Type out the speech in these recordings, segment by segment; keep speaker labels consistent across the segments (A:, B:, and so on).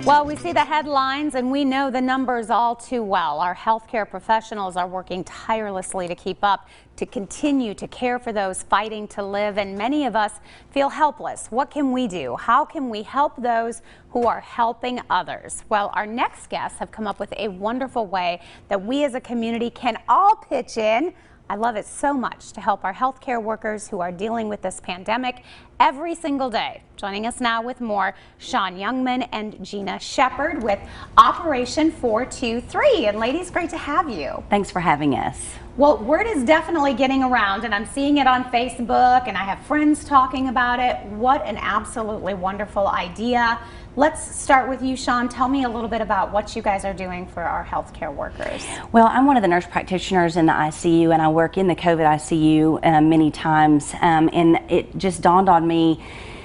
A: Well, we see the headlines and we know the numbers all too well. Our healthcare professionals are working tirelessly to keep up, to continue to care for those fighting to live, and many of us feel helpless. What can we do? How can we help those who are helping others? Well, our next guests have come up with a wonderful way that we as a community can all pitch in. I love it so much to help our healthcare workers who are dealing with this pandemic every single day. Joining us now with more, Sean Youngman and Gina Shepard with Operation 423. And ladies, great to have you.
B: Thanks for having us.
A: Well, word is definitely getting around, and I'm seeing it on Facebook, and I have friends talking about it. What an absolutely wonderful idea. Let's start with you, Sean. Tell me a little bit about what you guys are doing for our healthcare workers.
B: Well, I'm one of the nurse practitioners in the ICU, and I work in the COVID ICU many times, and it just dawned on me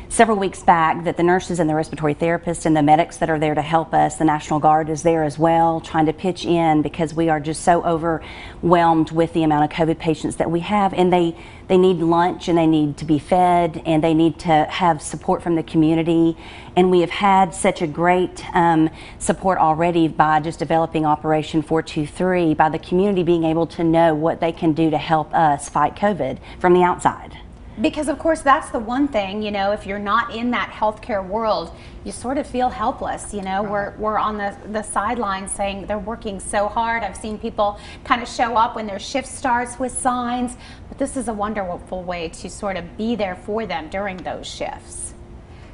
B: several weeks back that the nurses and the respiratory therapists and the medics that are there to help us, the National Guard is there as well, trying to pitch in because we are just so overwhelmed with the amount of COVID patients that we have, and they need lunch and they need to be fed and they need to have support from the community. And we have had such a great support already by just developing Operation 423, by the community being able to know what they can do to help us fight COVID from the outside.
A: Because of course that's the one thing, you know, if you're not in that healthcare world, you sort of feel helpless, you know. We're on the sidelines saying they're working so hard. I've seen people kind of show up when their shift starts with signs, but this is a wonderful way to sort of be there for them during those shifts.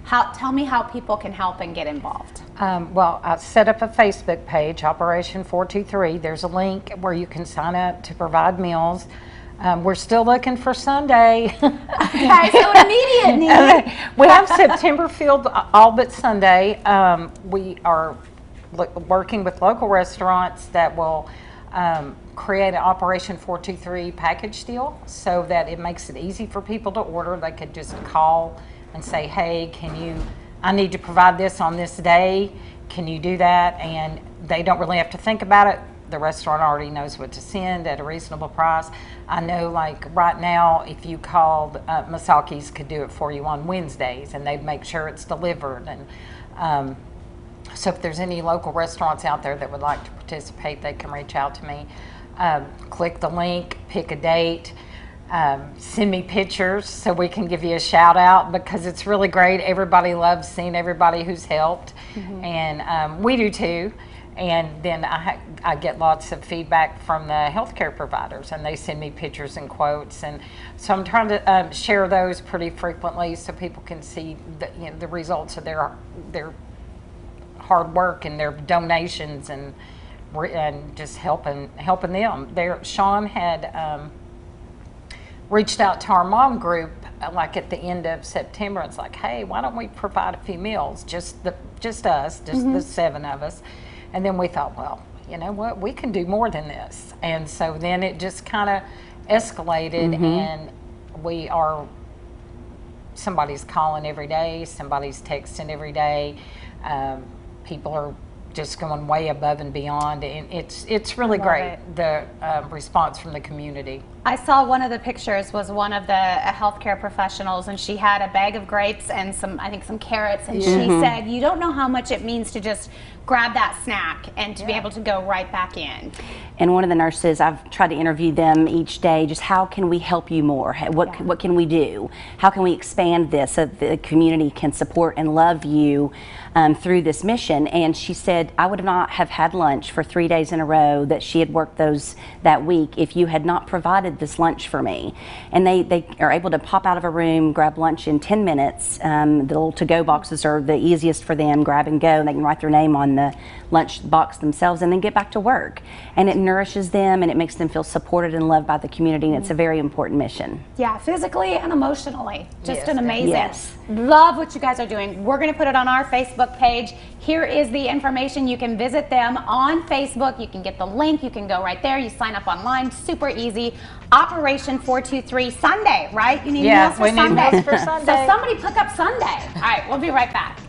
A: Tell me how people can help and get involved.
C: Well, I set up a Facebook page, Operation 423. There's a link where you can sign up to provide meals. We're still looking for Sunday.
A: Okay, so an immediate need.
C: We have September filled all but Sunday. We are working with local restaurants that will create an Operation 423 package deal so that it makes it easy for people to order. They could just call and say, hey, I need to provide this on this day. Can you do that? And they don't really have to think about it. The restaurant already knows what to send at a reasonable price. I know, like right now, if you called, Masaki's could do it for you on Wednesdays, and they'd make sure it's delivered. And so if there's any local restaurants out there that would like to participate, they can reach out to me. Click the link, pick a date, send me pictures so we can give you a shout out, because it's really great. Everybody loves seeing everybody who's helped, and we do too. And then I get lots of feedback from the healthcare providers, and they send me pictures and quotes, and so I'm trying to share those pretty frequently so people can see the results of their hard work and their donations, and just helping them. Sean had reached out to our mom group like at the end of September. It's like, hey, why don't we provide a few meals, just us, the 7 of us. And then we thought, well, you know what, we can do more than this. And so then it just kind of escalated, and somebody's calling every day, somebody's texting every day. People are just going way above and beyond, and it's really great, the response from the community.
A: I saw one of the pictures was one of the healthcare professionals, and she had a bag of grapes and some carrots, and she said, you don't know how much it means to just grab that snack and to be able to go right back in.
B: And one of the nurses, I've tried to interview them each day, just how can we help you more? What can we do? How can we expand this so that the community can support and love you through this mission? And she said, I would not have had lunch for 3 days in a row that she had worked that week if you had not provided this lunch for me. And they are able to pop out of a room, grab lunch in 10 minutes. The little to-go boxes are the easiest for them, grab and go, and they can write their name on the lunch box themselves and then get back to work. And it nourishes them and it makes them feel supported and loved by the community, and it's a very important mission.
A: Yeah, physically and emotionally. Just an amazing. Love what you guys are doing. We're going to put it on our Facebook page. Here is the information. You can visit them on Facebook. You can get the link. You can go right there. You sign up online. Super easy. Operation 423 Sunday, right? You need meals for Sunday.
C: For Sunday.
A: So somebody pick up Sunday. All right, we'll be right back.